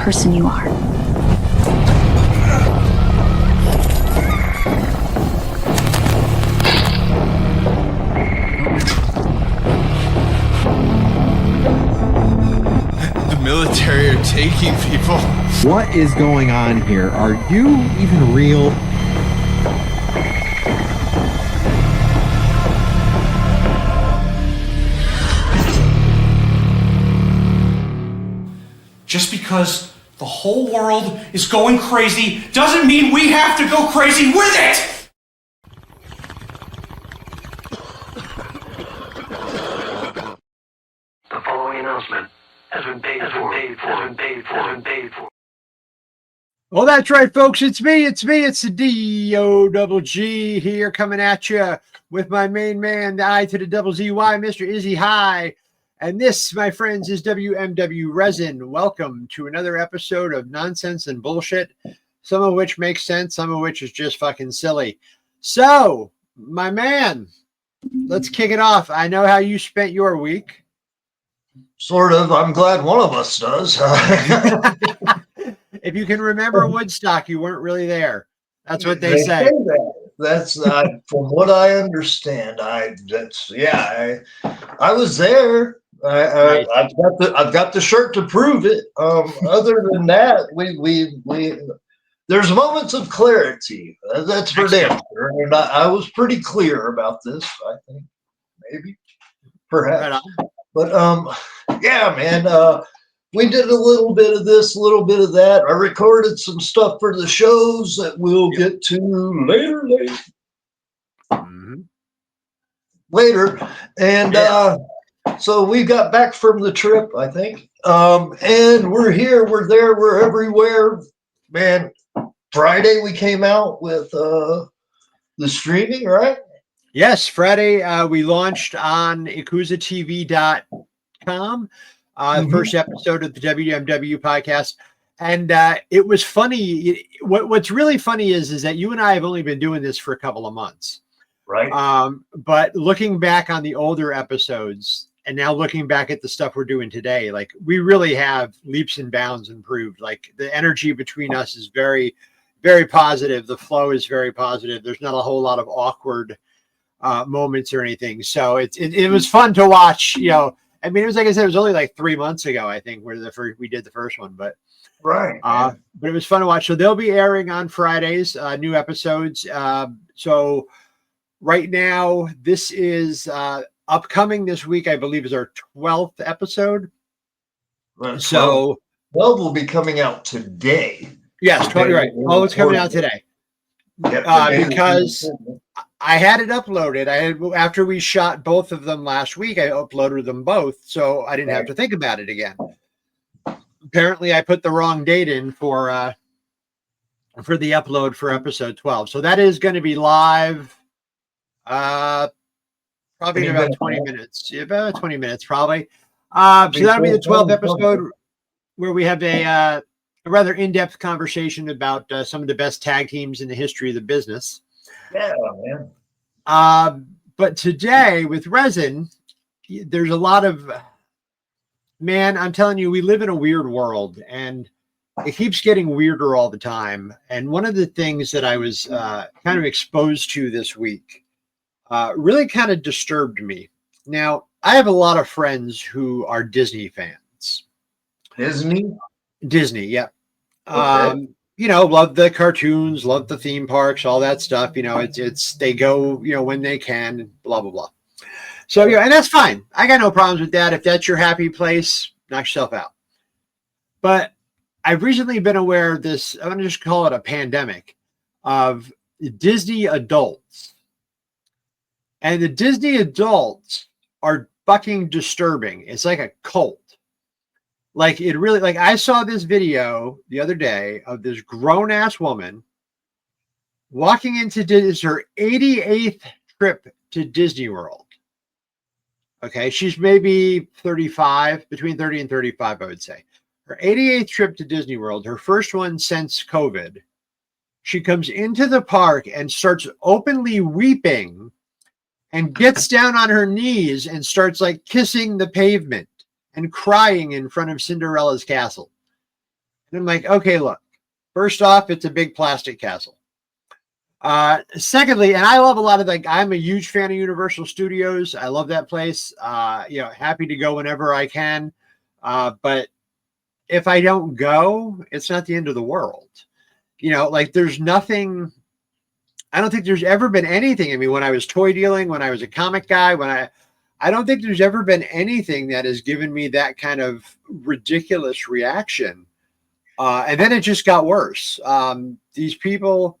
person you are. The military are taking people. What is going on here? Are you even real? Just because the whole world is going crazy doesn't mean we have to go crazy with it! The following announcement has been paid for. Well, that's right, folks. It's me. It's the D-O-double-G here coming at you with my main man, the I to the double Z-Y, Mr. Izzy High. And this, my friends, is WMW Rezin. Welcome to another episode of nonsense and bullshit, some of which makes sense, some of which is just fucking silly. So, my man, let's kick it off. I know how you spent your week. Sort of. I'm glad one of us does. If you can remember Woodstock, you weren't really there. That's what they say. That. That's not from what I understand. I was there. Nice. I've got the shirt to prove it. Other than that, we there's moments of clarity. That's for damn sure. And I was pretty clear about this. I think maybe, perhaps. Right, but yeah, man. We did a little bit of this, a little bit of that. I recorded some stuff for the shows that we'll get to later. And so we got back from the trip, I think. And we're here, we're there, we're everywhere. Man, Friday we came out with the streaming, right? Yes, Friday we launched on yakuzatv.com. First episode of the WMW podcast. And it was funny. What's really funny is that you and I have only been doing this for a couple of months. Right. But looking back on the older episodes and now looking back at the stuff we're doing today, like we really have leaps and bounds improved. Like the energy between us is very, very positive. The flow is very positive. There's not a whole lot of awkward moments or anything. So it was fun to watch, you know. I mean, it was like I said, it was only like 3 months ago, I think, where we did the first one, but right. But it was fun to watch. So they'll be airing on Fridays, new episodes. So right now, this is upcoming this week, I believe, is our 12th episode. Right. So 12 will be coming out today. Yes, totally right. Oh, it's coming out today. Because I had it uploaded. After we shot both of them last week, I uploaded them both, so I didn't have to think about it again. Apparently, I put the wrong date in for the upload for episode 12. So that is going to be live, probably in about 20 minutes. About 20 minutes, probably. So that'll be the 12th episode where we have a rather in-depth conversation about some of the best tag teams in the history of the business. Yeah, man. But today with Rezin, there's a lot of, man, I'm telling you, we live in a weird world and it keeps getting weirder all the time. And one of the things that I was kind of exposed to this week really kind of disturbed me. Now, I have a lot of friends who are Disney fans. Disney, yeah. Okay. You know, love the cartoons, love the theme parks, all that stuff. You know, it's they go, you know, when they can, blah, blah, blah. So, yeah, and that's fine. I got no problems with that. If that's your happy place, knock yourself out. But I've recently been aware of this, I'm going to just call it a pandemic, of Disney adults. And the Disney adults are fucking disturbing. It's like a cult. Like it really, like I saw this video the other day of this grown ass woman walking into this, her 88th trip to Disney World. Okay. She's maybe 35, between 30 and 35, I would say. Her 88th trip to Disney World, her first one since COVID. She comes into the park and starts openly weeping and gets down on her knees and starts like kissing the pavement and crying in front of Cinderella's castle. And I'm like, okay, look, first off, it's a big plastic castle. Secondly, and I love a lot of I'm a huge fan of Universal Studios. I love that place. Happy to go whenever I can. But if I don't go, it's not the end of the world. There's nothing. I don't think there's ever been anything. I mean, when I was toy dealing, when I was a comic guy, I don't think there's ever been anything that has given me that kind of ridiculous reaction. And then it just got worse. These people,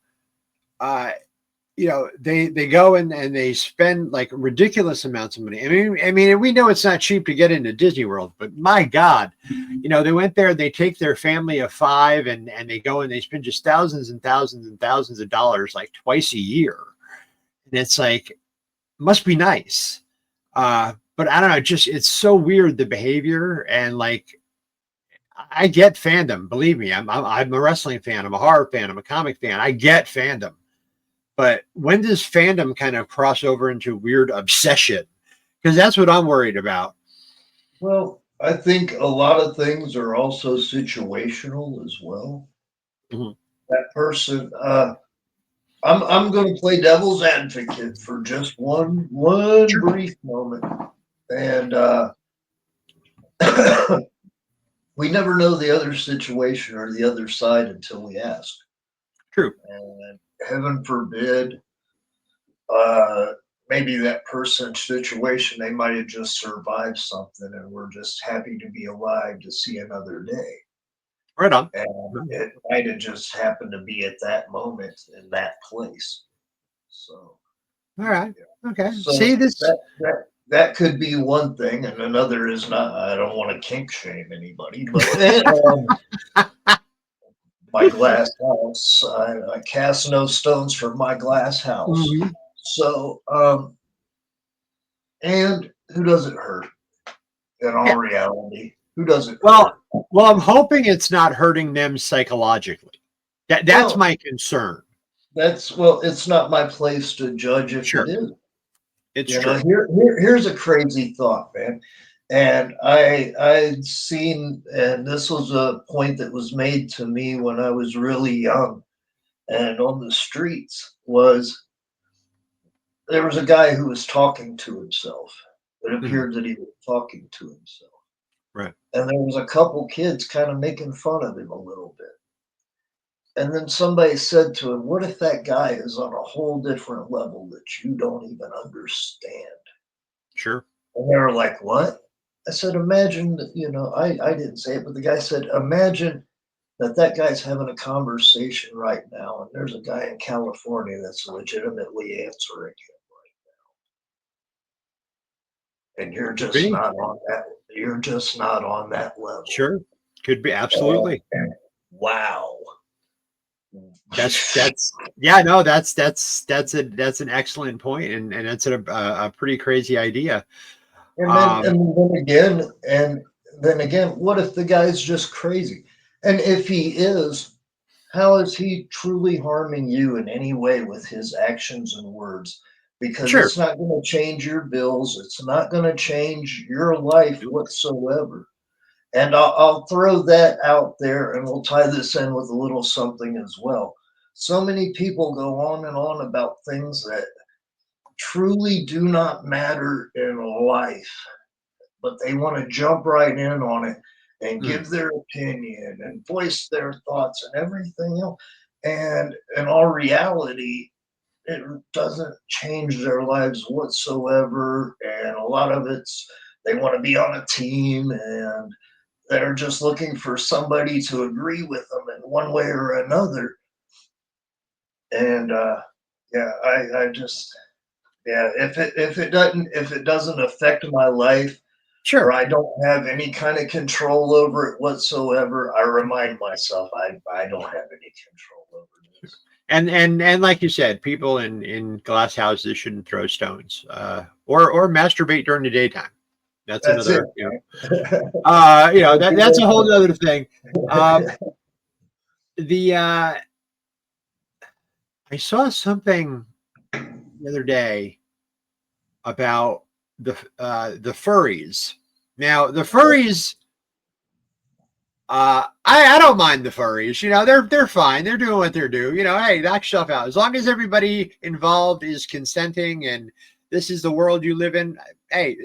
they go and they spend like ridiculous amounts of money. I mean, and we know it's not cheap to get into Disney World, but my God, they went there and they take their family of 5 and they go and they spend just thousands and thousands and thousands of dollars like twice a year. And it's like, must be nice. But I don't know, it's so weird, the behavior. And like, I get fandom. Believe me, I'm a wrestling fan. I'm a horror fan. I'm a comic fan. I get fandom. But when does fandom kind of cross over into weird obsession? Because that's what I'm worried about. Well, I think a lot of things are also situational as well. Mm-hmm. That person, I'm going to play devil's advocate for just one brief moment, and we never know the other situation or the other side until we ask. True. And heaven forbid, maybe that person's situation, they might have just survived something and we're just happy to be alive to see another day. Right on. And it might have just happened to be at that moment in that place. So, all right. Yeah. Okay. So see this. That could be one thing, and another is not. I don't want to kink shame anybody, but my glass house. I cast no stones for my glass house. Mm-hmm. So, and who does it hurt? In all reality, who does it hurt? Well, I'm hoping it's not hurting them psychologically. That's my concern. It's not my place to judge if it is. It's true. Here's a crazy thought, man. And I'd seen, and this was a point that was made to me when I was really young and on the streets, was there was a guy who was talking to himself. It appeared that he was talking to himself. Right. And there was a couple kids kind of making fun of him a little bit. And then somebody said to him, what if that guy is on a whole different level that you don't even understand? Sure. And they were like, what? I said, imagine, I didn't say it, but the guy said, imagine that guy's having a conversation right now, and there's a guy in California that's legitimately answering him right now. And you're just not on that. You're just not on that level. Sure. Could be. Absolutely. Wow. That's an excellent point, and that's a pretty crazy idea. And then again, what if the guy's just crazy? And if he is, how is he truly harming you in any way with his actions and words? Because it's not going to change your bills. It's not going to change your life whatsoever. And I'll throw that out there, and we'll tie this in with a little something as well. So many people go on and on about things that truly do not matter in life, but they want to jump right in on it and give their opinion and voice their thoughts and everything else. And in all reality, it doesn't change their lives whatsoever. And a lot of it's they want to be on a team, and they're just looking for somebody to agree with them in one way or another. And if it doesn't affect my life, or I don't have any kind of control over it whatsoever, I remind myself I don't have any control over this. And like you said, people in glass houses shouldn't throw stones or masturbate during the daytime. That's another, that's a whole other thing. I saw something the other day about the furries. Now, the furries, I don't mind the furries. You know, they're fine. They're doing what they're doing. You know, hey, knock stuff out. As long as everybody involved is consenting and this is the world you live in. Hey,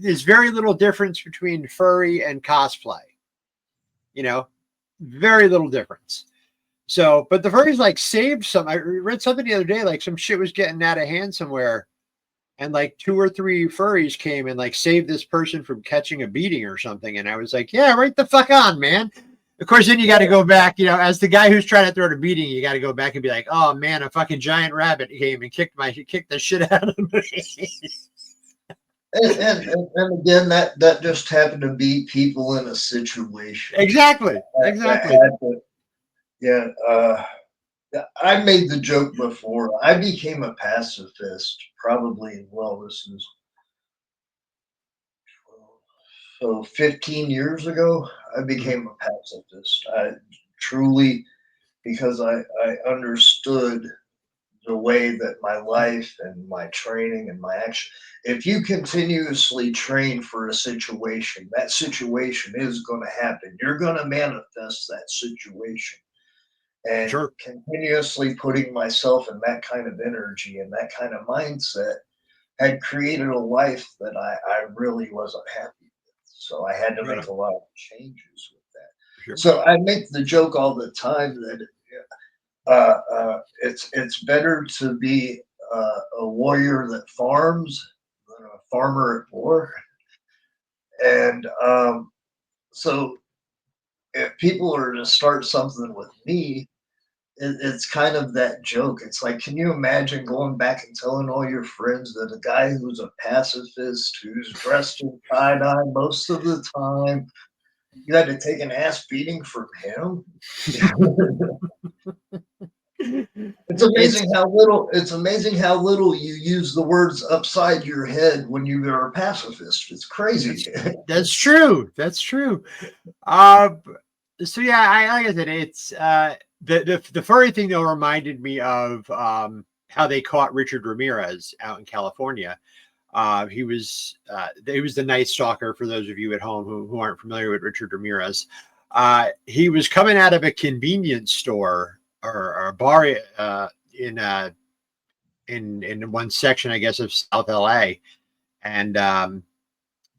there's very little difference between furry and cosplay. You know, very little difference. So, but the furries like saved some. I read something the other day, like some shit was getting out of hand somewhere, and like 2 or 3 furries came and like saved this person from catching a beating or something. And I was like, yeah, right the fuck on, man. Of course, then you got to go back, you know, as the guy who's trying to throw the beating, you got to go back and be like, oh man, a fucking giant rabbit came and kicked the shit out of me. And again, that just happened to be people in a situation. Exactly. Yeah. I made the joke before. I became a pacifist probably, well, this is 15 years ago. I became a pacifist. I truly, because I understood the way that my life and my training and my action, if you continuously train for a situation, that situation is going to happen. You're going to manifest that situation. And Sure. continuously putting myself in that kind of energy and that kind of mindset had created a life that I really wasn't happy with. So I had to make a lot of changes with that. Sure. So I make the joke all the time that it's better to be a warrior that farms than a farmer at war. And so if people are to start something with me, it's kind of that joke. It's like, can you imagine going back and telling all your friends that a guy who's a pacifist, who's dressed in tie-dye most of the time, you had to take an ass beating from him? It's amazing how little you use the words upside your head when you are a pacifist. It's crazy. That's true. That's true. So yeah, like I said, it's the furry thing though reminded me of how they caught Richard Ramirez out in California. He was the Night Stalker for those of you at home who aren't familiar with Richard Ramirez. He was coming out of a convenience store or a bar in one section, I guess, of South LA, and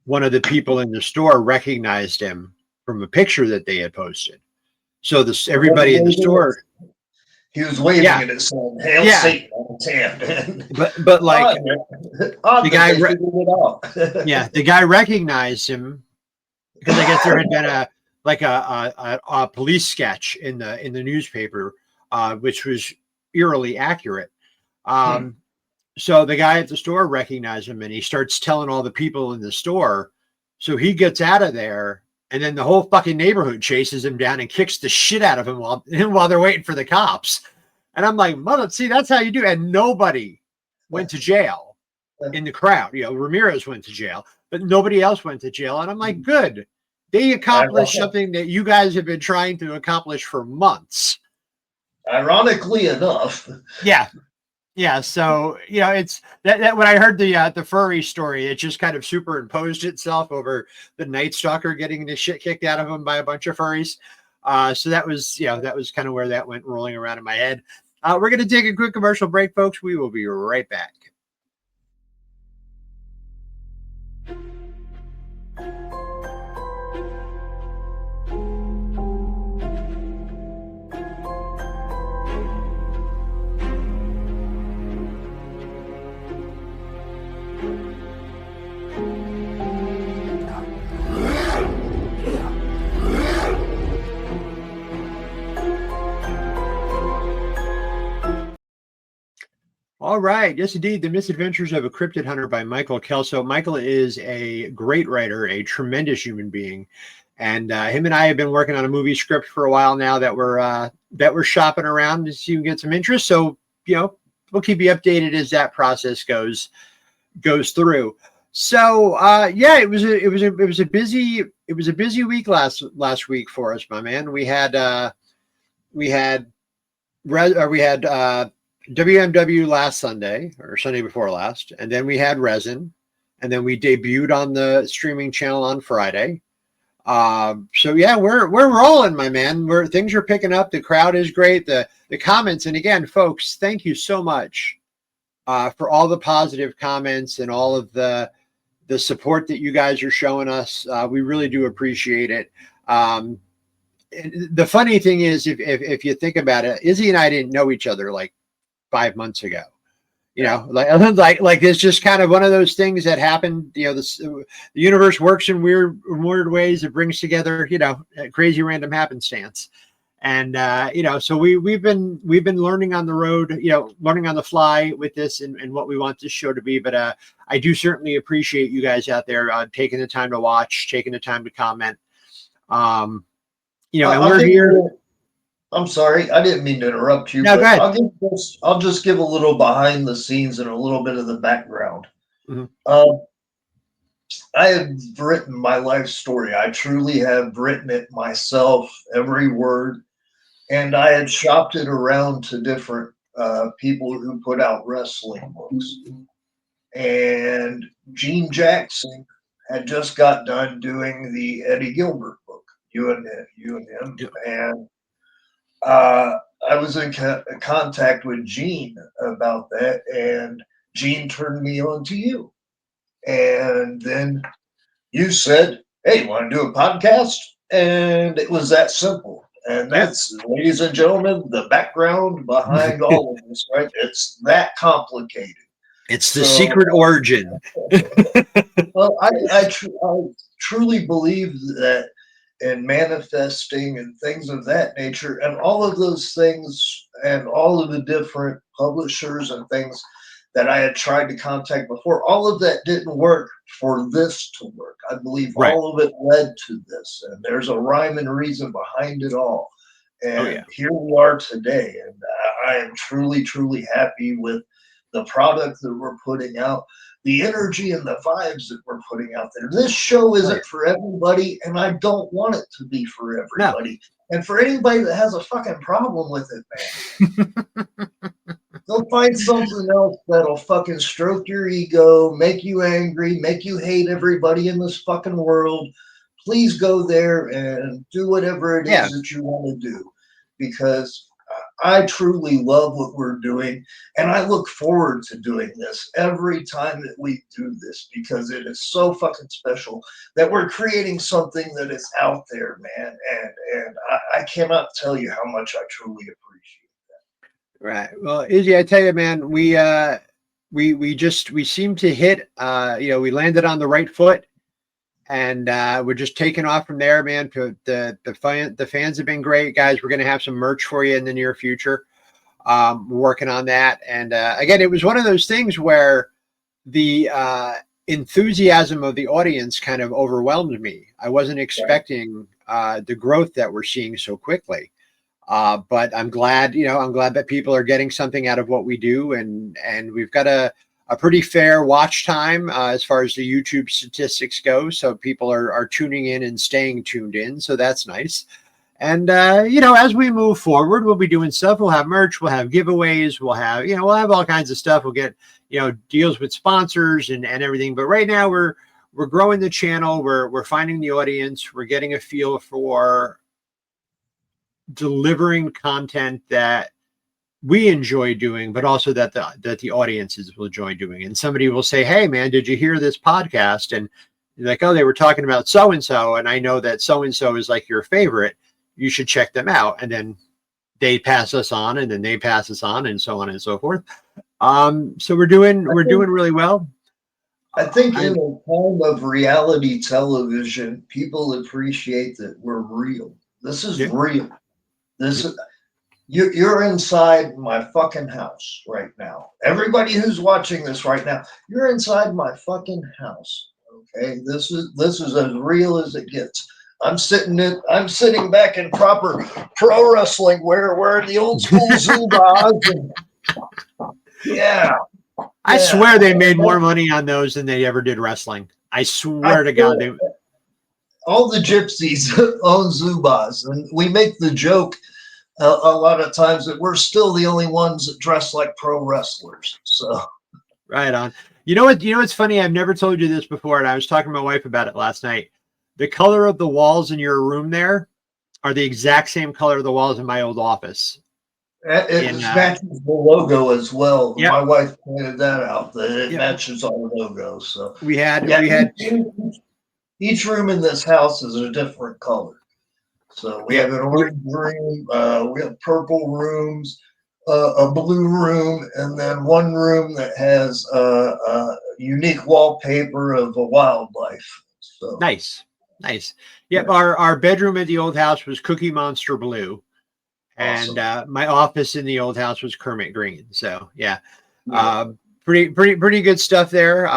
one of the people in the store recognized him from a picture that they had posted. So everybody in the store, he was waving at it saying, "Hail Satan on his hand." but like the guy the guy recognized him because I guess there had been a police sketch in the newspaper, which was eerily accurate. So the guy at the store recognized him and he starts telling all the people in the store. So he gets out of there and then the whole fucking neighborhood chases him down and kicks the shit out of him while they're waiting for the cops. And I'm like, see, that's how you do. And nobody went to jail in the crowd. You know, Ramirez went to jail, but nobody else went to jail. And I'm like, good. They accomplished something that you guys have been trying to accomplish for months. Ironically enough. Yeah, so you know, it's that when I heard the furry story, it just kind of superimposed itself over the Night Stalker getting the shit kicked out of him by a bunch of furries. So that was kind of where that went rolling around in my head. We're gonna take a quick commercial break, folks. We will be right back. All right. Yes, indeed. The Misadventures of a Cryptid Hunter by Michael Kelso. Michael is a great writer, a tremendous human being. And him and I have been working on a movie script for a while now that we're shopping around to see if we can get some interest. So, you know, we'll keep you updated as that process goes through. So, yeah, it was a busy week last week for us, my man. We had WMW last Sunday or Sunday before last, and then we had Rezin, and then we debuted on the streaming channel on Friday. So yeah, we're rolling, my man. Things are picking up. The crowd is great. The comments, and again, folks, thank you so much for all the positive comments and all of the support that you guys are showing us. We really do appreciate it. The funny thing is, if you think about it, Izzy and I didn't know each other like 5 months ago. You know, like it's just kind of one of those things that happened. You know, the universe works in weird ways. It brings together, you know, crazy random happenstance. And you know, so we've been learning on the road, you know, learning on the fly with this and what we want this show to be. But I do certainly appreciate you guys out there taking the time to watch, taking the time to comment. You know, and we're here. I'm sorry, I didn't mean to interrupt you, No, but go ahead. I'll just give a little behind the scenes and a little bit of the background. Mhm. I have written my life story. I truly have written it myself, every word, and I had shopped it around to different people who put out wrestling books. And Gene Jackson had just got done doing the Eddie Gilbert book, you and him, Yep. and I was in contact with Gene about that, and Gene turned me on to you. And then you said, "Hey, you want to do a podcast?" And it was that simple. And that's, ladies and gentlemen, the background behind all of this, right? It's that complicated. It's the secret origin. Well, I truly believe that in manifesting and things of that nature, and all of those things, and all of the different publishers and things that I had tried to contact before, all of that didn't work for this to work. I believe all of it led to this, and there's a rhyme and reason behind it all. And here we are today, and I am truly, truly happy with the product that we're putting out, the energy and the vibes that we're putting out there. This show isn't for everybody, and I don't want it to be for everybody. No. And for anybody that has a fucking problem with it, man, go find something else that'll fucking stroke your ego, make you angry, make you hate everybody in this fucking world. Please go there and do whatever it is that you want to do, because I truly love what we're doing, and I look forward to doing this every time that we do this, because it is so fucking special that we're creating something that is out there, man. And I cannot tell you how much I truly appreciate that. Right. Well, Izzy, I tell you, man, we seem to hit, you know, we landed on the right foot. And we're just taking off from there, man. The fans have been great, guys. We're going to have some merch for you in the near future. We're working on that. And again, it was one of those things where the enthusiasm of the audience kind of overwhelmed me. I wasn't expecting the growth that we're seeing so quickly. But I'm glad, you know, I'm glad that people are getting something out of what we do. And we've got a pretty fair watch time as far as the YouTube statistics go. So people are tuning in and staying tuned in. So that's nice. And, you know, as we move forward, we'll be doing stuff. We'll have merch, we'll have giveaways, we'll have, you know, we'll have all kinds of stuff. We'll get, you know, deals with sponsors and everything. But right now we're growing the channel. We're finding the audience. We're getting a feel for delivering content that we enjoy doing, but also that the audiences will enjoy doing. And somebody will say, "Hey man, did you hear this podcast?" And you're like, "Oh, they were talking about so-and-so. And I know that so-and-so is like your favorite. You should check them out." And then they pass us on, and then they pass us on, and so on and so forth. So we're doing really well. I think in a time of reality television, people appreciate that we're real. This is real. This is, you're inside my fucking house right now. Everybody who's watching this right now, you're inside my fucking house. Okay, this is as real as it gets. I'm sitting back in proper pro wrestling wearing the old school Zubas. I swear they made more money on those than they ever did wrestling. I swear to God, all the gypsies own Zubas, and we make the joke a lot of times that we're still the only ones that dress like pro wrestlers. So right on. You know what's funny? I've never told you this before, and I was talking to my wife about it last night. the color of the walls in your room there are the exact same color of the walls in my old office. It matches the logo as well. Yep. My wife pointed that out, that it Yep. matches our logo. So We had each room in this house is a different color. So we have an orange room, we have purple rooms, a blue room, and then one room that has a unique wallpaper of a wildlife. So nice. Yep. Our bedroom at the old house was Cookie Monster blue. awesome. And my office in the old house was Kermit green. So yeah, pretty good stuff there.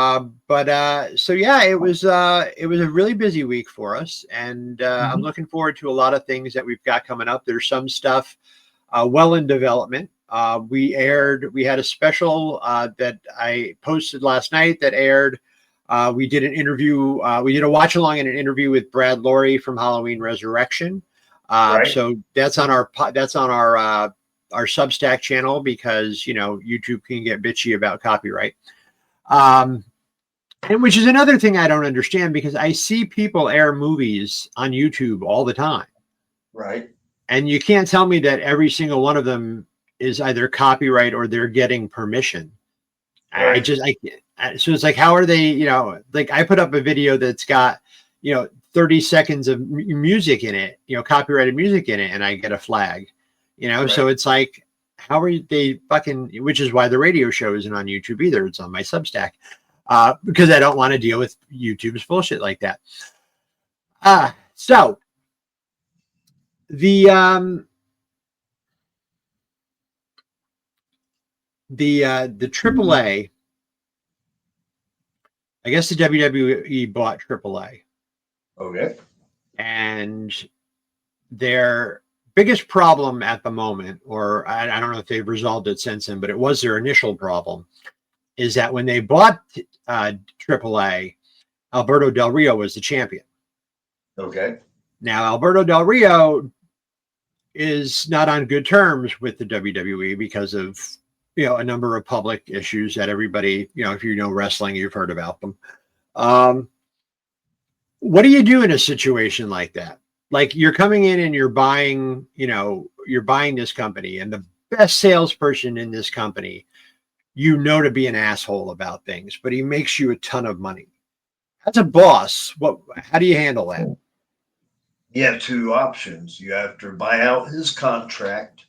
So yeah, it was a really busy week for us, and I'm looking forward to a lot of things that we've got coming up. There's some stuff well in development. We had a special that I posted last night that aired. We did an interview. We did a watch along and an interview with Brad Laurie from Halloween Resurrection. So that's on our Substack channel, because YouTube can get bitchy about copyright. And which is another thing I don't understand, because I see people air movies on YouTube all the time. Right. And you can't tell me that every single one of them is either copyright or they're getting permission. Right. So it's like, how are they, like I put up a video that's got, 30 seconds of music in it, copyrighted music in it, and I get a flag, Right. So it's like, how are they fucking, which is why the radio show isn't on YouTube either. It's on my Substack, because I don't want to deal with YouTube's bullshit like that. So the AAA, I guess the WWE bought AAA. Okay. And their biggest problem at the moment, or I don't know if they've resolved it since then, but it was their initial problem, is that when they bought AAA, Alberto Del Rio was the champion. Okay. Now, Alberto Del Rio is not on good terms with the WWE because of, a number of public issues that everybody, if you know wrestling, you've heard about them. What do you do in a situation like that? Like, you're coming in and you're buying this company, and the best salesperson in this company, to be an asshole about things, but he makes you a ton of money. As a boss, how do you handle that? You have two options. You have to buy out his contract,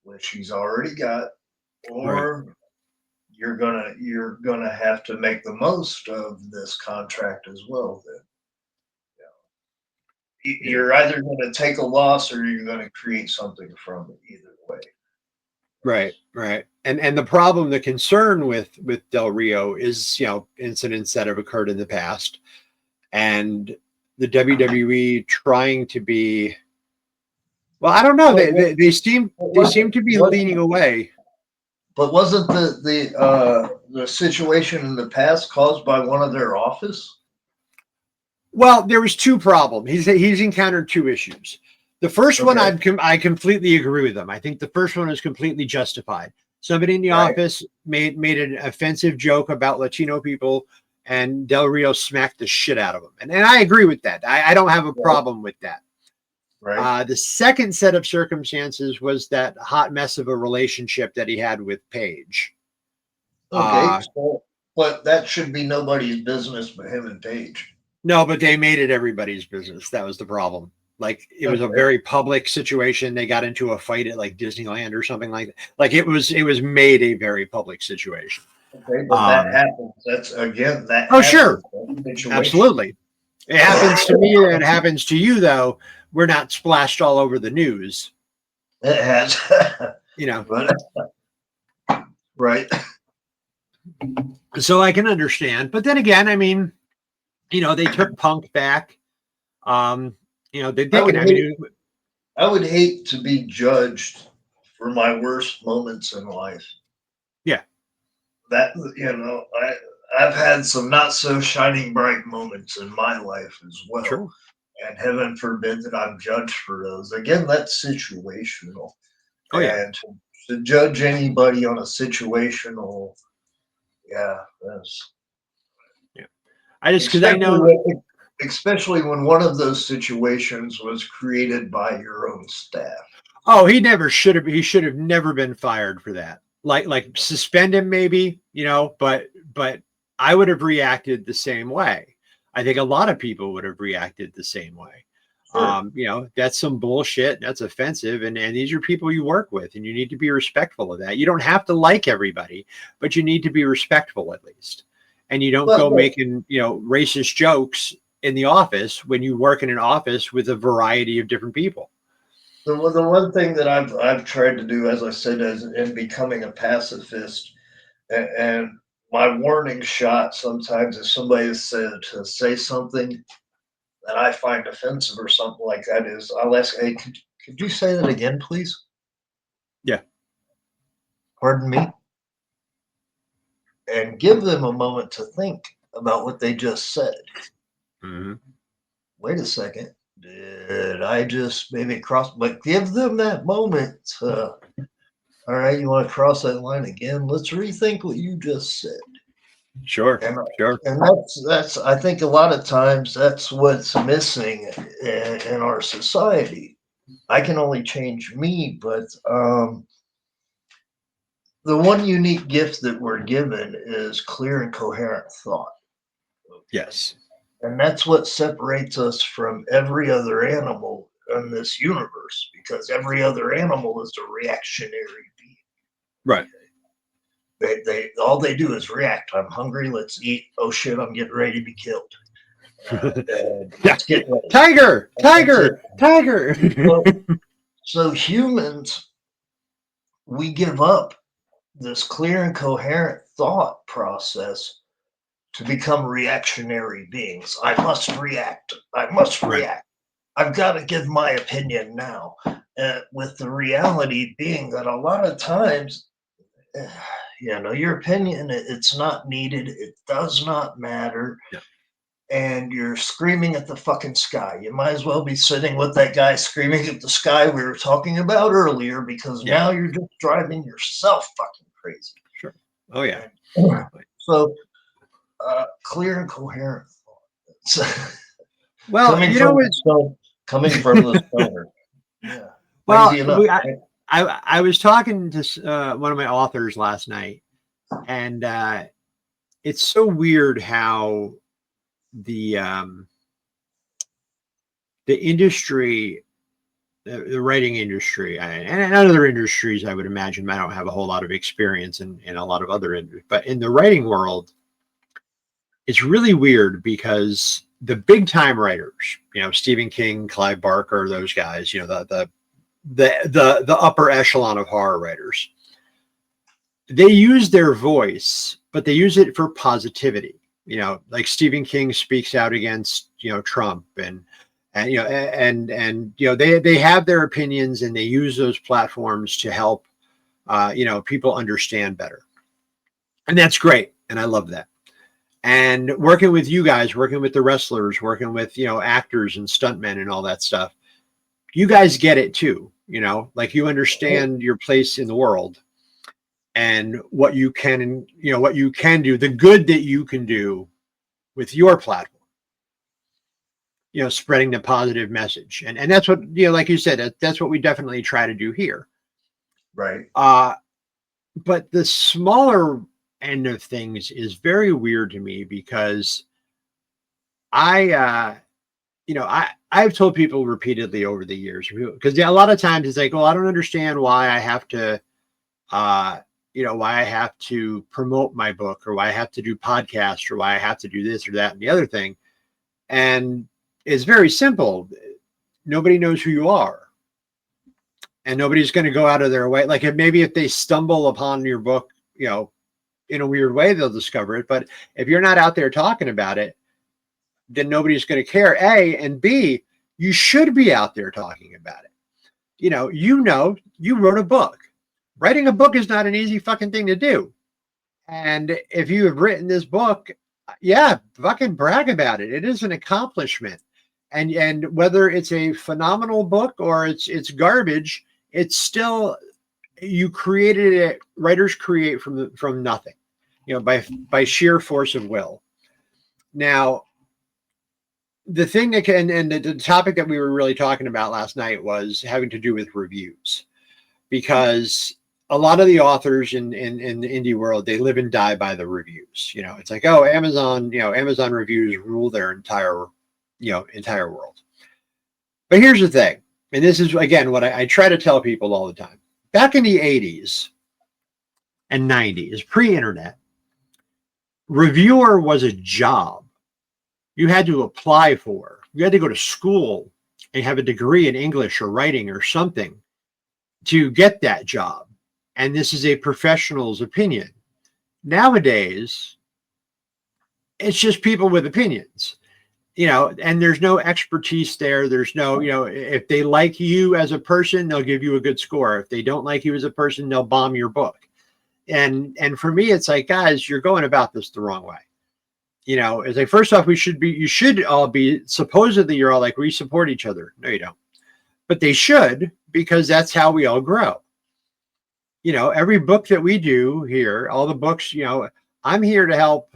which he's already got, or you're gonna have to make the most of this contract as well. Then you're either going to take a loss or you're going to create something from it. Either way. Right. And the problem, the concern with Del Rio is, incidents that have occurred in the past, and the WWE trying to be, well, I don't know. They seem to be leaning away. But wasn't the situation in the past caused by one of their office? Well, there was two problems. He's encountered two issues. The first one, I completely agree with him. I think the first one is completely justified. Somebody in the office made an offensive joke about Latino people, and Del Rio smacked the shit out of him. And I agree with that. I don't have a problem with that. Right. The second set of circumstances was that hot mess of a relationship that he had with Paige. Okay. But that should be nobody's business but him and Paige. No, but they made it everybody's business. That was the problem. Like, it was a very public situation. They got into a fight at like Disneyland or something like that. Like, it was made a very public situation. Okay, but that happens. That's again that. Oh, sure, absolutely. It happens to me. It happens to you, though. We're not splashed all over the news. It has, But, right. So I can understand, but then again, I mean, they took Punk back. They I would hate to be judged for my worst moments in life. Yeah. That, I've had some not so shining bright moments in my life as well. Sure. And heaven forbid that I'm judged for those. Again, that's situational. Oh, yeah. And to judge anybody on a situational, that's. Yeah. Because I know. especially when one of those situations was created by your own staff. Oh, he should have never been fired for that. Like suspend him maybe, but I would have reacted the same way. I think a lot of people would have reacted the same way. Sure. That's some bullshit. That's offensive. And these are people you work with, and you need to be respectful of that. You don't have to like everybody, but you need to be respectful at least. And you don't go making, racist jokes in the office when you work in an office with a variety of different people. The one thing that I've tried to do, as I said, as in becoming a pacifist, and my warning shot sometimes if somebody is said to say something that I find offensive or something like that is I'll ask, hey, could you say that again, please? Yeah. Pardon me? And give them a moment to think about what they just said. Mm-hmm. Wait a second. Did I just maybe cross? But give them that moment. All right, you want to cross that line again? Let's rethink what you just said. Sure. And that's I think a lot of times that's what's missing in our society. I can only change me, but the one unique gift that we're given is clear and coherent thought. Yes. And that's what separates us from every other animal in this universe, because every other animal is a reactionary being. Right. They all they do is react. I'm hungry. Let's eat. Oh shit! I'm getting ready to be killed. Let's get ready. Tiger. So humans, we give up this clear and coherent thought process to become reactionary beings. I must react. I must react. I've got to give my opinion now. With the reality being that a lot of times, your opinion, it's not needed. It does not matter. Yeah. And you're screaming at the fucking sky. You might as well be sitting with that guy screaming at the sky we were talking about earlier, because now you're just driving yourself fucking crazy. Sure. Oh, yeah. So, clear and coherent thought. Well, coming from the stoner. Yeah. Well, enough, I was talking to one of my authors last night, and it's so weird how the industry, the writing industry, and other industries, I would imagine. I don't have a whole lot of experience in a lot of other industries, but in the writing world, it's really weird because the big time writers, Stephen King, Clive Barker, those guys, the upper echelon of horror writers, they use their voice, but they use it for positivity. Like Stephen King speaks out against, Trump and they have their opinions, and they use those platforms to help, people understand better. And that's great. And I love that. And working with you guys, working with the wrestlers, working with, actors and stuntmen and all that stuff, you guys get it too. Like you understand your place in the world and what you can, what you can do, the good that you can do with your platform, spreading the positive message. And that's what, like you said, that's what we definitely try to do here. Right. But the smaller end of things is very weird to me, because I've told people repeatedly over the years, because a lot of times it's like, well, I don't understand why I have to, why I have to promote my book, or why I have to do podcasts, or why I have to do this or that and the other thing. And it's very simple. Nobody knows who you are. And nobody's going to go out of their way. Like maybe if they stumble upon your book, in a weird way, they'll discover it. But if you're not out there talking about it, then nobody's going to care, A, and B, you should be out there talking about it. You wrote a book. Writing a book is not an easy fucking thing to do. And if you have written this book, fucking brag about it. It is an accomplishment. And whether it's a phenomenal book or it's garbage, it's still, you created it. Writers create from nothing, by sheer force of will. Now, the thing that can, and the topic that we were really talking about last night was having to do with reviews, because a lot of the authors in the indie world, they live and die by the reviews. You know, it's like, oh, Amazon, Amazon reviews rule their entire world. But here's the thing, and this is again what I try to tell people all the time. Back in the 80s and 90s, pre-internet, reviewer was a job you had to apply for. You had to go to school and have a degree in English or writing or something to get that job. And this is a professional's opinion. Nowadays, it's just people with opinions, and there's no expertise there. There's no, if they like you as a person, they'll give you a good score. If they don't like you as a person, they'll bomb your book. And for me, it's like, guys, you're going about this the wrong way. It's like, first off, you should all be, supposedly you're all like, we support each other. No, you don't. But they should, because that's how we all grow. Every book that we do here, all the books, I'm here to help,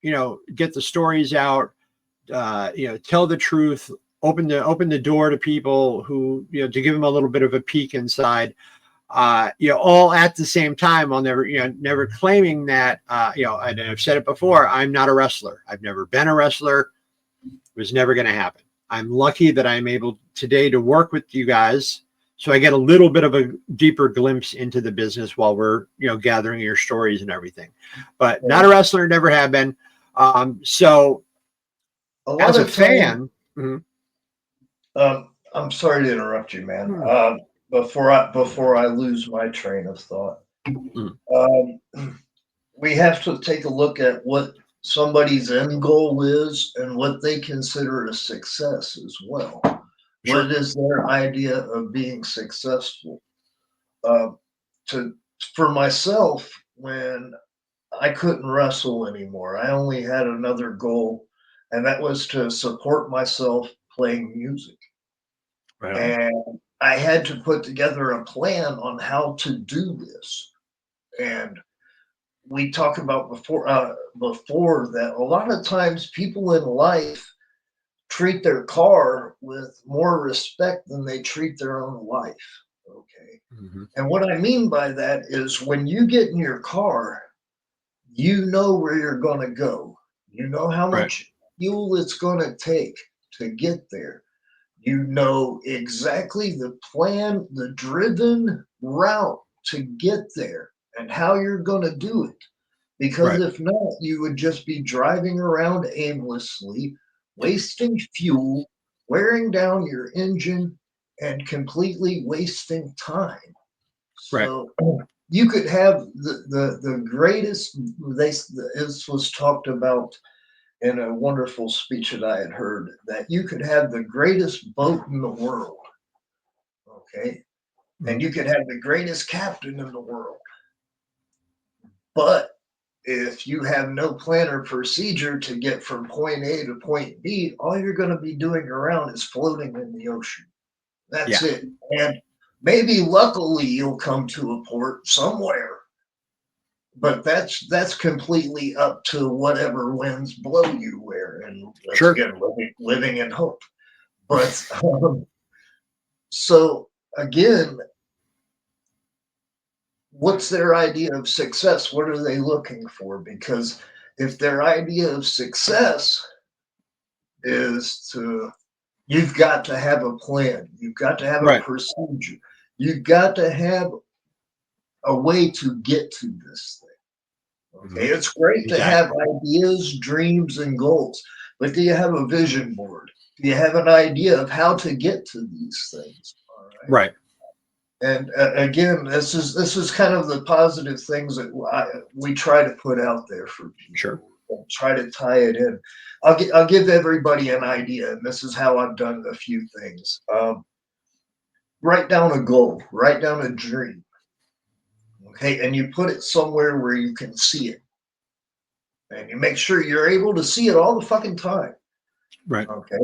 get the stories out, tell the truth, open the door to people who, to give them a little bit of a peek inside, all at the same time. I'll never claiming that, and I've said it before, I'm not a wrestler. I've never been a wrestler. It was never going to happen. I'm lucky that I'm able today to work with you guys. So I get a little bit of a deeper glimpse into the business while we're, gathering your stories and everything, but not a wrestler, never have been. So as a fan, I'm sorry to interrupt you, man. Before I lose my train of thought, we have to take a look at what somebody's end goal is and what they consider a success as well. Sure. What is their idea of being successful? For myself, when I couldn't wrestle anymore, I only had another goal, and that was to support myself playing music. Right. And I had to put together a plan on how to do this. And we talked about before that a lot of times people in life treat their car with more respect than they treat their own life. Okay. Mm-hmm. And what I mean by that is when you get in your car, you know where you're going to go. You know how much fuel it's going to take to get there. You know exactly the plan, the driven route to get there and how you're going to do it. Because if not, you would just be driving around aimlessly, wasting fuel, wearing down your engine, and completely wasting time. So you could have the greatest, this was talked about in a wonderful speech that I had heard, that you could have the greatest boat in the world, okay? And you could have the greatest captain in the world. But if you have no plan or procedure to get from point A to point B, all you're going to be doing around is floating in the ocean. That's it. And maybe luckily you'll come to a port somewhere, but that's completely up to whatever winds blow you where. And that's again, living in hope. But so again, what's their idea of success? What are they looking for? Because if their idea of success is you've got to have a plan, you've got to have a procedure, you've got to have a way to get to this thing. Okay, it's great to have ideas, dreams, and goals, but do you have a vision board? Do you have an idea of how to get to these things? All right. Right. And again, this is kind of the positive things that we try to put out there for people. Sure. And try to tie it in. I'll give everybody an idea, and this is how I've done a few things. Write down a goal, write down a dream. Okay, and you put it somewhere where you can see it. And you make sure you're able to see it all the fucking time. Right. Okay.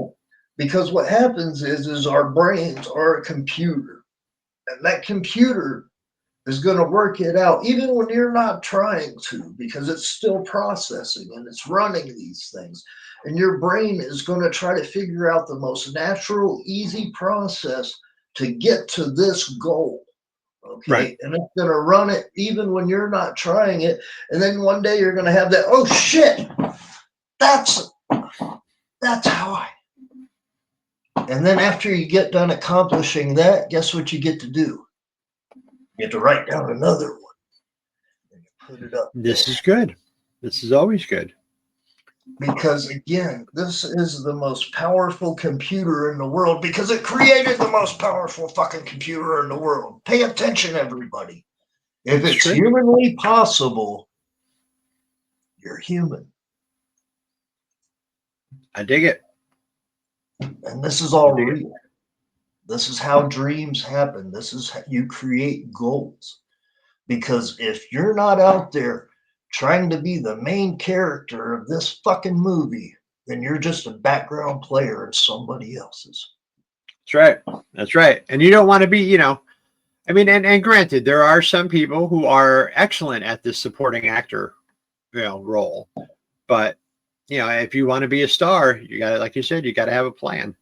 Because what happens is our brains are a computer. And that computer is going to work it out, even when you're not trying to, because it's still processing and it's running these things. And your brain is going to try to figure out the most natural, easy process to get to this goal. Okay. Right. And it's going to run it even when you're not trying it. And then one day you're going to have that, oh shit, that's how I. And then after you get done accomplishing that, guess what you get to do? You get to write down another one and you put it up. This is good. This is always good. Because again, this is the most powerful computer in the world because it created the most powerful fucking computer in the world. Pay attention, everybody. If it's humanly possible, you're human. I dig it. And this is all real. This is how dreams happen. This is how you create goals. Because if you're not out there trying to be the main character of this fucking movie, then you're just a background player in somebody else's. That's right. That's right. And you don't want to be, you know, I mean, and granted, there are some people who are excellent at this supporting actor, you know, role. But, you know, if you want to be a star, you got to, like you said, you got to have a plan.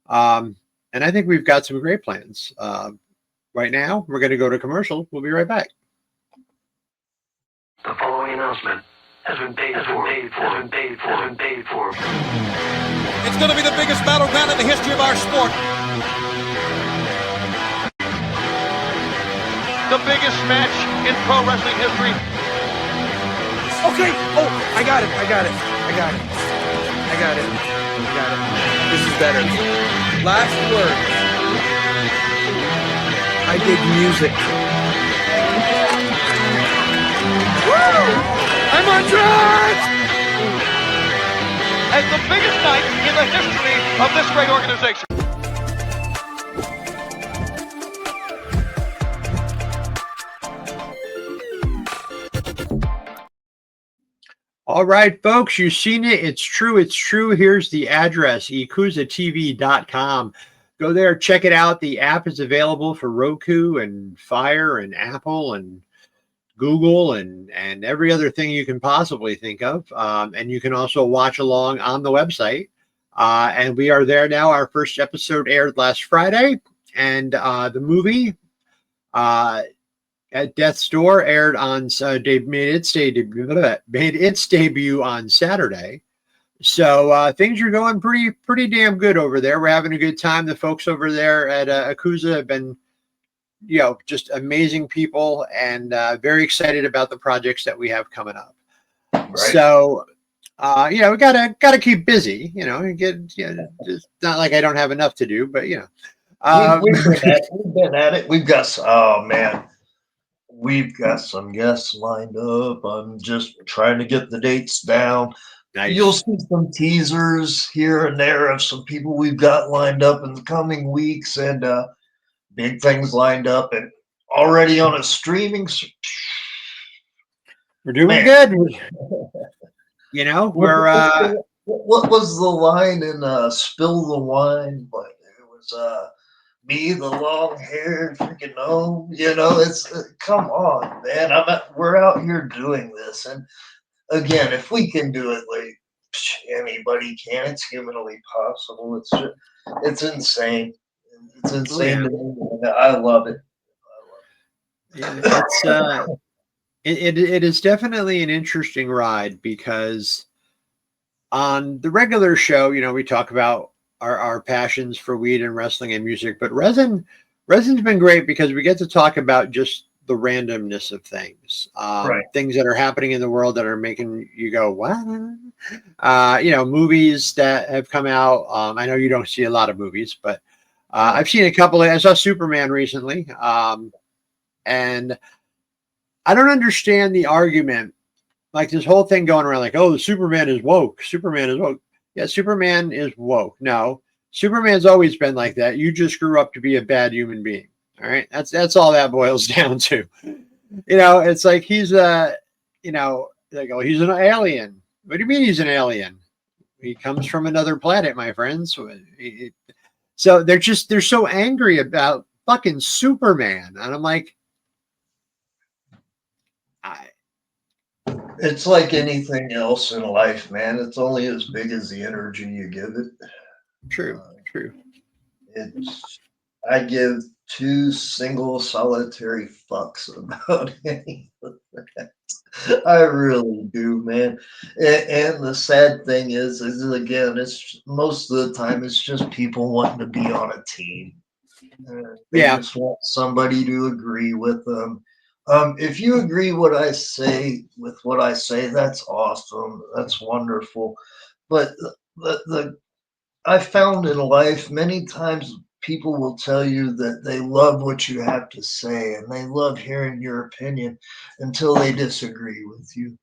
And I think we've got some great plans. Right now, we're going to go to commercial. We'll be right back. The following announcement has been paid for. It's going to be the biggest battleground in the history of our sport. The biggest match in pro wrestling history. Okay. Oh, I got it. This is better. Last word. I dig music. Woo! I'm on drugs! As the biggest night in the history of this great organization. All right, folks, you've seen it. It's true. It's true. Here's the address, yakuzatv.com. Go there, check it out. The app is available for Roku and Fire and Apple and Google and every other thing you can possibly think of. And you can also watch along on the website. And we are there now. Our first episode aired last Friday. And the movie at Death's Door aired on made its debut on Saturday. So things are going pretty damn good over there. We're having a good time. The folks over there at Yakuza have been, you know, just amazing people and very excited about the projects that we have coming up. Right. So, you know, we gotta keep busy. You know, and it's not like I don't have enough to do, but you know, we've been at it. We've got we've got some guests lined up. I'm just trying to get the dates down. Nice. You'll see some teasers here and there of some people we've got lined up in the coming weeks, and big things lined up and already on a streaming. We're doing good. You know, we're what was the line in Spill the Wine? But it was me, the long-haired freaking gnome. You know, it's come on, man. We're out here doing this, and again, if we can do it, like anybody can. It's humanly possible. It's insane. It's insane to me. I love it. Yeah, it is definitely an interesting ride because on the regular show, you know, we talk about our passions for weed and wrestling and music, but resin's been great because we get to talk about just the randomness of things, things that are happening in the world that are making you go, what? You know, movies that have come out. I know you don't see a lot of movies, but I've seen a couple. I saw Superman recently. And I don't understand the argument, like this whole thing going around like, oh, the Superman is woke. Superman is woke. Yeah, Superman is woke. No, Superman's always been like that. You just grew up to be a bad human being. All right. That's all that boils down to. You know, it's like he's you know, they go, he's an alien. What do you mean he's an alien? He comes from another planet, my friends. So they're so angry about fucking Superman. And I'm like, I, It's like anything else in life, man. It's only as big as the energy you give it. true, true. It's I give two single solitary fucks about any of that. I really do, man. And the sad thing is again, it's most of the time it's just people wanting to be on a team. They Yeah. just want somebody to agree with them. If you agree what I say with what I say, that's awesome. That's wonderful. But the I found in life many times people will tell you that they love what you have to say and they love hearing your opinion until they disagree with you.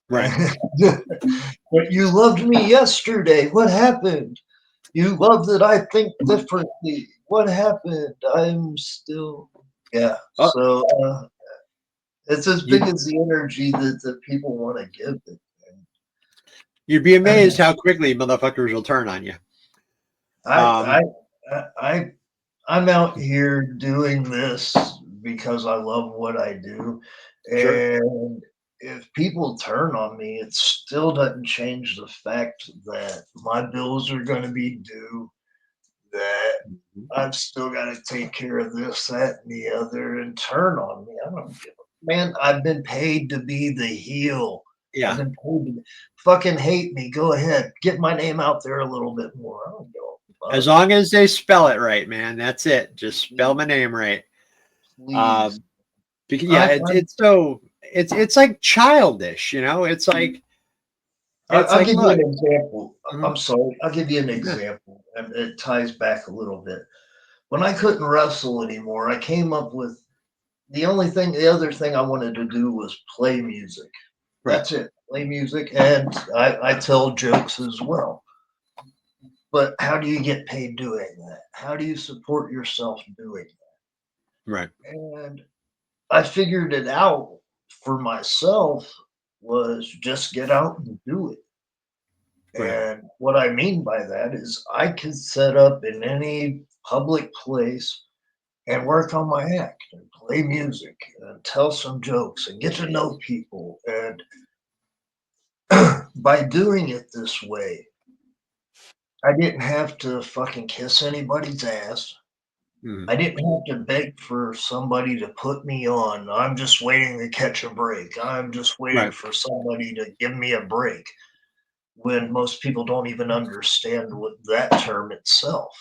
Right. But you loved me yesterday. What happened? You love that I think differently. What happened? I'm still, yeah. Oh, So it's as big you, as the energy that people want to give it. you'd be amazed how quickly motherfuckers will turn on you. I, I, I'm out here doing this because I love what I do. Sure. And if people turn on me, it still doesn't change the fact that my bills are going to be due, that I've still got to take care of this, that, and the other, and turn on me. I don't give a man. I've been paid to be the heel. I've Yeah. been paid to fucking hate me. Go ahead, get my name out there a little bit more. I don't give a fuck. As long as they spell it right, man. That's it. Just spell my name right. Please. Because I, yeah, it's like childish, you know. It's like I'll give you look. an example. Mhm. I'm sorry. I'll give you an Yeah. example, and it ties back a little bit. When I couldn't wrestle anymore, I came up with the other thing I wanted to do was play music. Right. That's it. Play music, and I tell jokes as well. But how do you get paid doing that? How do you support yourself doing Right. that? And I figured it out for myself was just get out and do it. Right. And what I mean by that is I could set up in any public place and work on my act and play music and tell some jokes and get to know people. And by doing it this way, I didn't have to fucking kiss anybody's ass. Mhm. I didn't have to beg for somebody to put me on. I'm just waiting to catch a break. I'm just waiting Right. for somebody to give me a break when most people don't even understand what that term itself.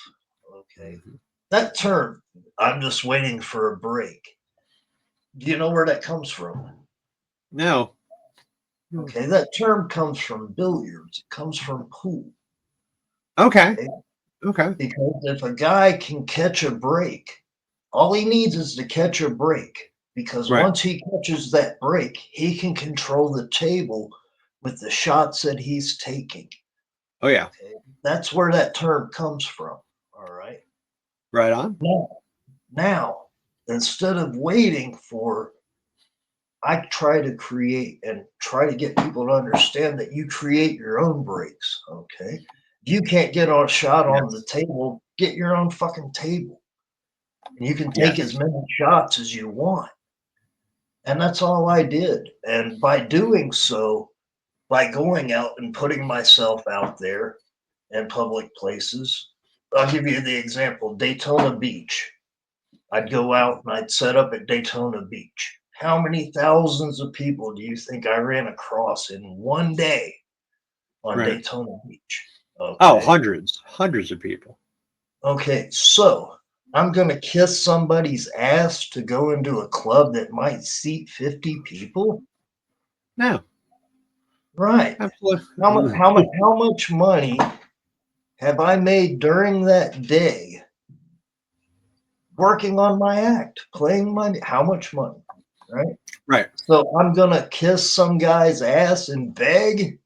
Okay. Mhm. That term, I'm just waiting for a break. Do you know where that comes from? No. Okay. That term comes from billiards, it comes from pool. Okay. Okay? Okay. Because if a guy can catch a break, all he needs is to catch a break. Because Right. once he catches that break, he can control the table with the shots that he's taking. Oh yeah. Okay. That's where that term comes from. All right. Right on. Now, instead of waiting for, I try to create and try to get people to understand that you create your own breaks. Okay. You can't get a shot on the Yes. table, get your own fucking table. And you can take as Yes. many shots as you want. And that's all I did. And by doing so, by going out and putting myself out there in public places, I'll give you the example Daytona Beach. I'd go out and I'd set up at Daytona Beach. How many thousands of people do you think I ran across in one day on Right. Daytona Beach? Oh, Okay. hundreds of people. Okay. So I'm going to kiss somebody's ass to go into a club that might seat 50 people? No. Right. Absolutely. How much money have I made during that day working on my act, playing my, how much money? Right. Right. So I'm gonna kiss some guy's ass and beg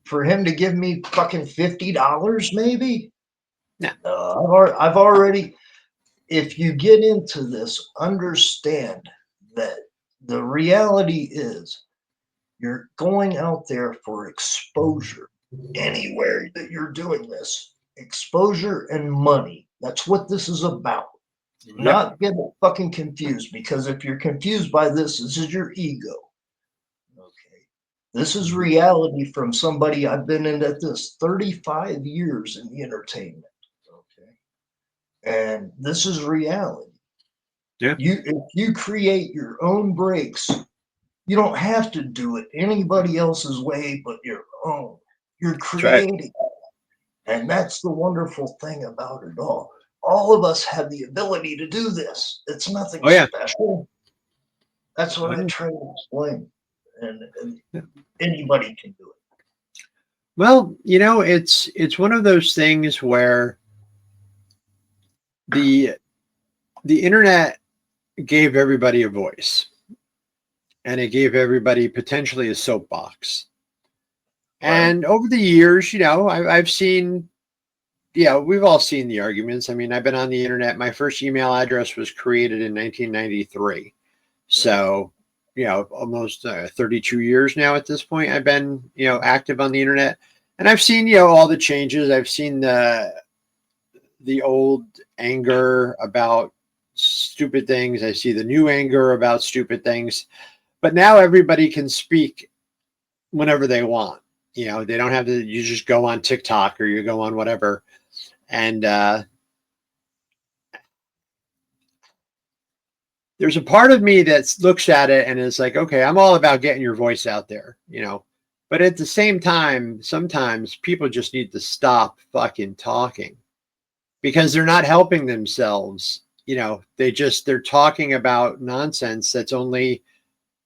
for him to give me fucking $50, maybe. No. I've already. If you get into this, understand that the reality is you're going out there for exposure. Anywhere that you're doing this, exposure and money. That's what this is about. Do Yep. not get fucking confused, because if you're confused by this, this is your ego. This is reality from somebody. I've been in at this 35 years in the entertainment. Okay. And this is reality. Yeah. If you create your own breaks, you don't have to do it anybody else's way but your own. You're That's right. creating. And that's the wonderful thing about it all. All of us have the ability to do this. It's nothing Oh, yeah. special. That's what Oh, I yeah. try to explain. And Yeah. anybody can do it. Well, it's one of those things where the internet gave everybody a voice, and it gave everybody potentially a soapbox. Right. And over the years, I've seen, we've all seen the arguments. I mean, I've been on the internet. My first email address was created in 1993. So, almost 32 years now at this point, I've been, active on the internet. And I've seen, all the changes. I've seen the old anger about stupid things. I see the new anger about stupid things. But now everybody can speak whenever they want. They don't have to, you just go on TikTok or you go on whatever. And there's a part of me that looks at it and is like, okay, I'm all about getting your voice out there, but at the same time, sometimes people just need to stop fucking talking because they're not helping themselves. They're talking about nonsense that's only,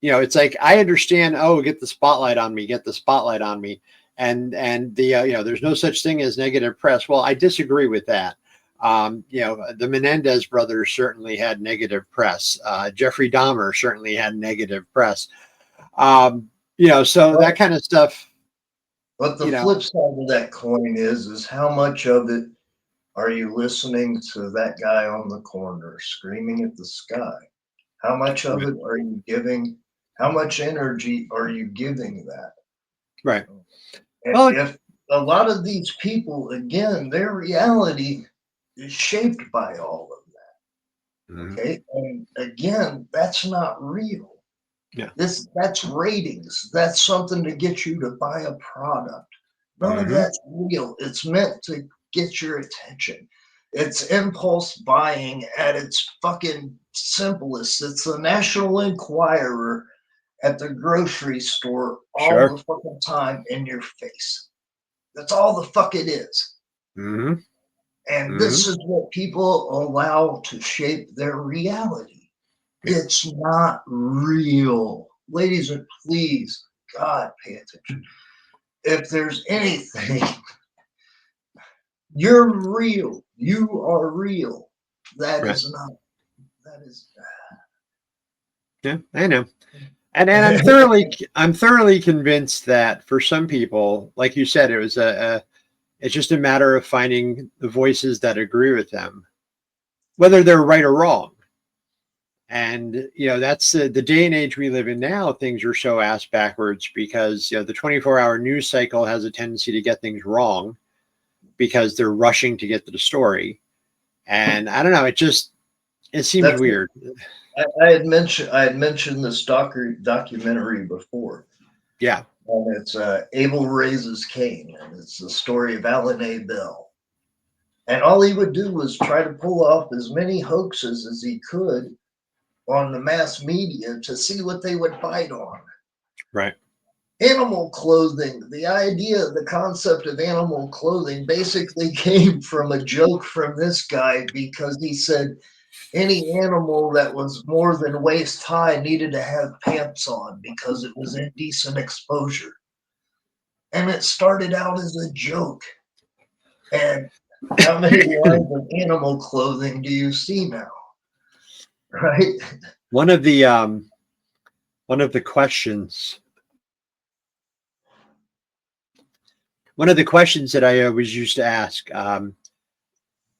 it's like, I understand, oh, get the spotlight on me, get the spotlight on me. And there's no such thing as negative press. Well, I disagree with that. The Menendez brothers certainly had negative press. Jeffrey Dahmer certainly had negative press. So that kind of stuff. But the flip side of that coin is how much of it are you listening to that guy on the corner screaming at the sky? How much of it are you giving? How much energy are you giving that? Right. And Well, if a lot of these people, again, their reality is shaped by all of that. Okay. And again, that's not real. Yeah. That's ratings. That's something to get you to buy a product. None of that's real. It's meant to get your attention. It's impulse buying at its fucking simplest. It's the National Enquirer at the grocery store all the fucking time in your face. That's all the fuck it is. And this is what people allow to shape their reality. It's not real. Ladies and please, God, pay attention. If there's anything, you're real. You are real. That is not. That is. Yeah, I know. And I'm thoroughly convinced that for some people, like you said, it's just a matter of finding the voices that agree with them, whether they're right or wrong. And, that's the day and age we live in now. Things are so ass backwards because, the 24-hour news cycle has a tendency to get things wrong because they're rushing to get to the story. And I don't know, it seems weird. I had mentioned this documentary before. Yeah. And it's Abel Raises Cain, and it's the story of Alan A. Bell. And all he would do was try to pull off as many hoaxes as he could on the mass media to see what they would bite on. Right. Animal clothing, the concept of animal clothing basically came from a joke from this guy because he said any animal that was more than waist high needed to have pants on because it was indecent exposure. And it started out as a joke. And how many lines of animal clothing do you see now? Right? One of the questions that I always used to ask on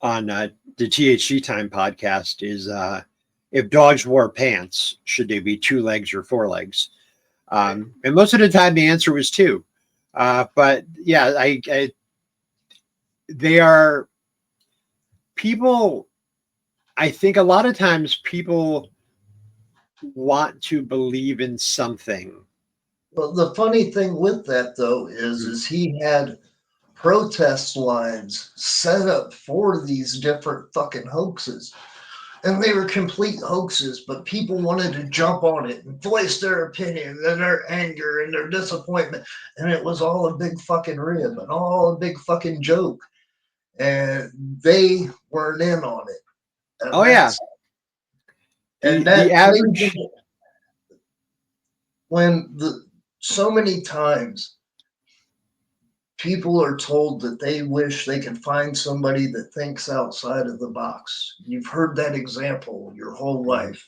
the THC Time podcast is if dogs wore pants, should they be 2 legs or 4 legs? And most of the time the answer was 2. But yeah, they are people. I think a lot of times people want to believe in something Well, the funny thing with that though is he had protest lines set up for these different fucking hoaxes. And they were complete hoaxes, but people wanted to jump on it and voice their opinion and their anger and their disappointment. And it was all a big fucking rib and all a big fucking joke. And they weren't in on it. And Oh yeah. The that plays average. into when so many times people are told that they wish they could find somebody that thinks outside of the box. You've heard that example your whole life.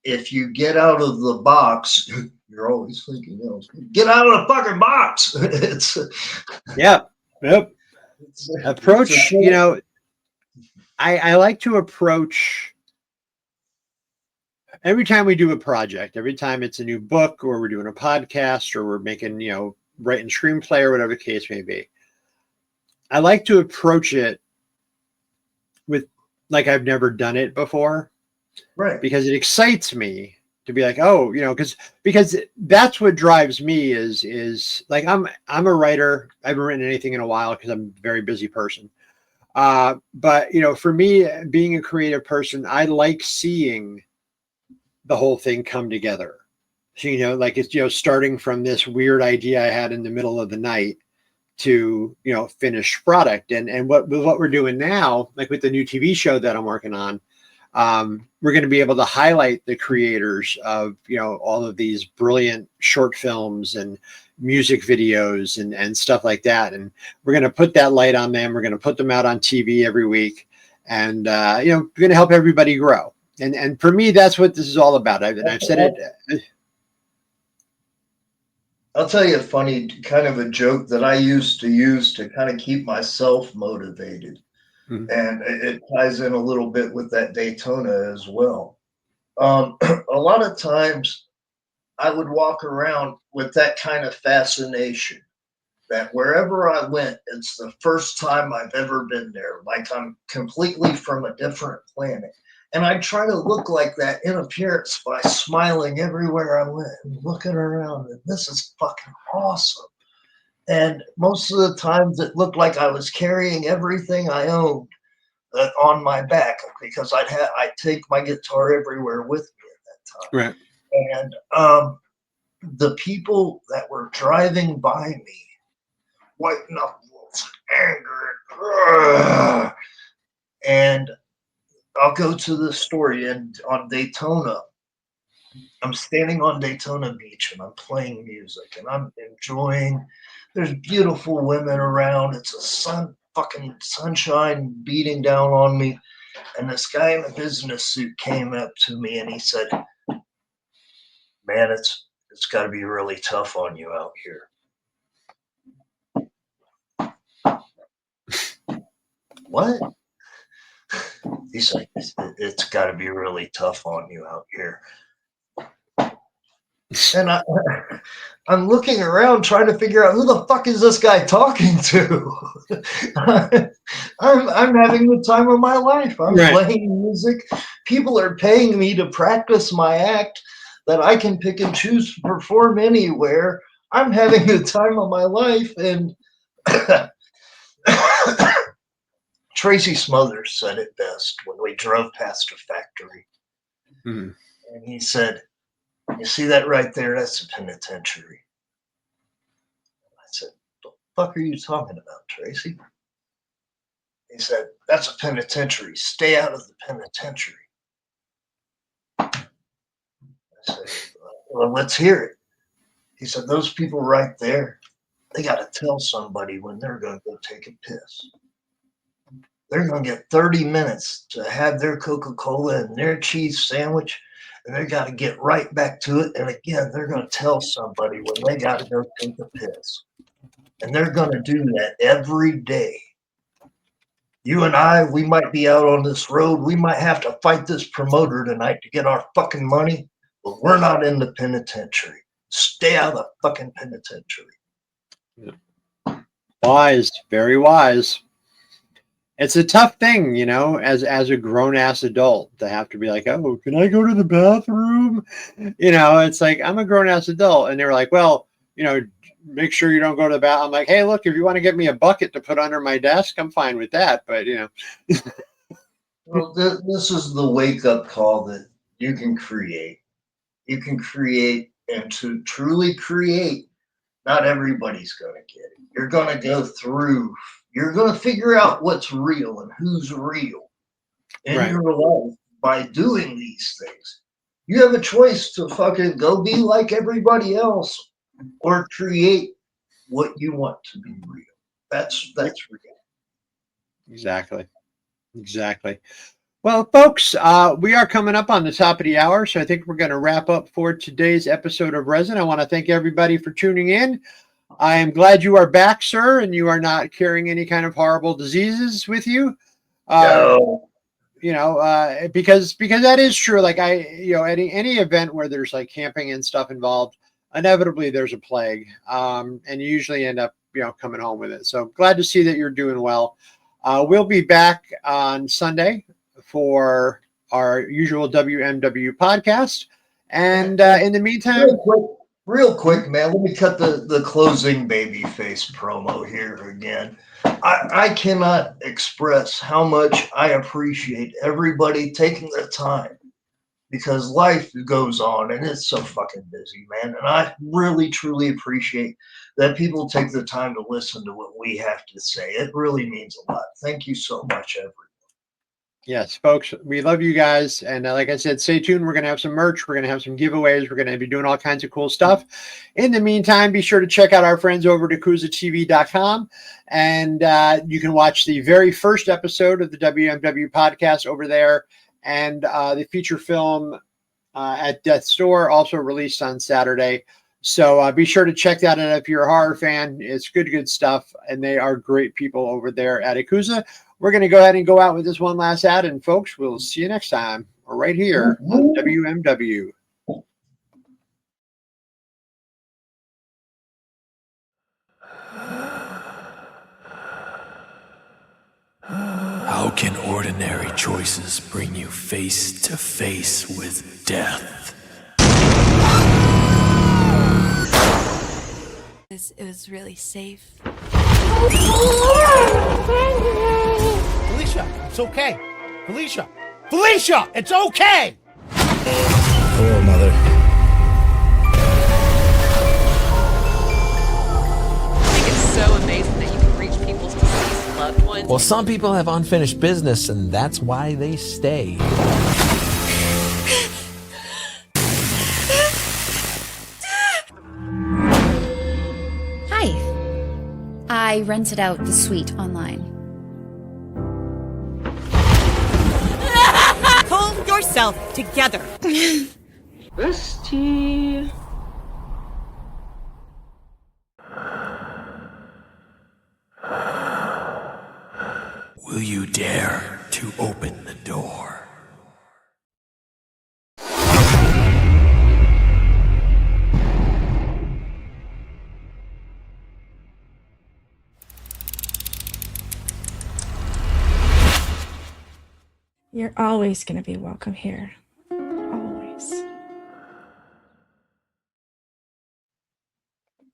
If you get out of the box, you're always thinking else. Get out of the fucking box. Yep. Approach, I like to approach every time we do a project, every time it's a new book or we're doing a podcast or we're making, writing screenplay or whatever the case may be. I like to approach it with like I've never done it before. Right. Because it excites me to be like, oh, because that's what drives me is like I'm a writer. I haven't written anything in a while because I'm a very busy person. But for me, being a creative person, I like seeing the whole thing come together. So, like it's starting from this weird idea I had in the middle of the night to finished product. And what we're doing now, like with the new TV show that I'm working on, we're going to be able to highlight the creators of all of these brilliant short films and music videos and stuff like that, and we're going to put that light on them. We're going to put them out on TV every week, and we're going to help everybody grow. And for me, that's what this is all about. I've said it. I'll tell you a funny kind of a joke that I used to use to kind of keep myself motivated. Mhm. And it ties in a little bit with that Daytona as well. A lot of times I would walk around with that kind of fascination that wherever I went, it's the first time I've ever been there. Like I'm completely from a different planet. And I try to look like that in appearance by smiling everywhere I went and looking around. And this is fucking awesome. And most of the times it looked like I was carrying everything I owned on my back because I'd take my guitar everywhere with me at that time. Right. And the people that were driving by me, white knuckles, anger, and I'll go to the story. And on Daytona, I'm standing on Daytona Beach and I'm playing music and I'm enjoying. There's beautiful women around. It's a fucking sunshine beating down on me. And this guy in a business suit came up to me and he said, "Man, it's got to be really tough on you out here." What? He's like, "It's got to be really tough on you out here." And I'm looking around trying to figure out who the fuck is this guy talking to. I'm having the time of my life. I'm playing music. People are paying me to practice my act that I can pick and choose to perform anywhere. I'm having the time of my life. And Tracy Smothers said it best when we drove past a factory. Mm-hmm. And he said, "You see that right there? That's a penitentiary." I said, "The fuck are you talking about, Tracy?" He said, "That's a penitentiary. Stay out of the penitentiary." I said, "Well, let's hear it." He said, "Those people right there, they got to tell somebody when they're going to go take a piss. They're going to get 30 minutes to have their Coca-Cola and their cheese sandwich, and they got to get right back to it. And again, they're going to tell somebody when they got to go take a piss. And they're going to do that every day. You and I, we might be out on this road. We might have to fight this promoter tonight to get our fucking money, but we're not in the penitentiary. Stay out of the fucking penitentiary." Wise, very wise. it's a tough thing, you know, as a grown ass adult to have to be like, oh, can I go to the bathroom? You know, it's like I'm a grown ass adult, and they were like, well, you know, make sure you don't go to the bathroom. I'm like, hey, look, if you want to get me a bucket to put under my desk, I'm fine with that. But you know, Well, this is the wake up call that you can create. You can create, and to truly create, not everybody's going to get it. You're going to go through, you're going to figure out what's real and who's real in Right. your life by doing these things. You have a choice to fucking go be like everybody else or create what you want to be real. That's real. Exactly. Exactly. Well, folks, we are coming up on the top of the hour, so I think we're going to wrap up for today's episode of Resin. I want to thank everybody for tuning in. I am glad you are back, sir, and you are not carrying any kind of horrible diseases with you. No. You know, because that is true. Like you know, any event where there's like camping and stuff involved, inevitably there's a plague, and you usually end up, you know, coming home with it. So glad to see that you're doing well. We'll be back on Sunday for our usual WMW podcast. And in the meantime, Real quick, man, let me cut the closing babyface promo here again. I cannot express how much I appreciate everybody taking the time because life goes on and it's so fucking busy, man. And I really, truly appreciate that people take the time to listen to what we have to say. It really means a lot. Thank you so much, everyone. yes, folks, we love you guys. And like I said, stay tuned. We're going to have some merch. We're going to have some giveaways. We're going to be doing all kinds of cool stuff. In the meantime, be sure to check out our friends over at AkuzaTV.com. And you can watch the very first episode of the WMW podcast over there. And the feature film at Death's Door, also released on Saturday. So be sure to check that out if you're a horror fan. It's good stuff. And they are great people over there at Akuza. We're going to go ahead and go out with this one last ad. And folks, we'll see you next time right here on WMW. How can ordinary choices bring you face to face with death? It was really safe. Felicia, it's okay. Felicia, it's okay! Hello, Mother. I think it's so amazing that you can reach people's deceased loved ones. Well, some people have unfinished business, and that's why they stay. Hi. I rented out the suite online. Pull yourself together. Bestie. Will you dare to open the door? You're always going to be welcome here.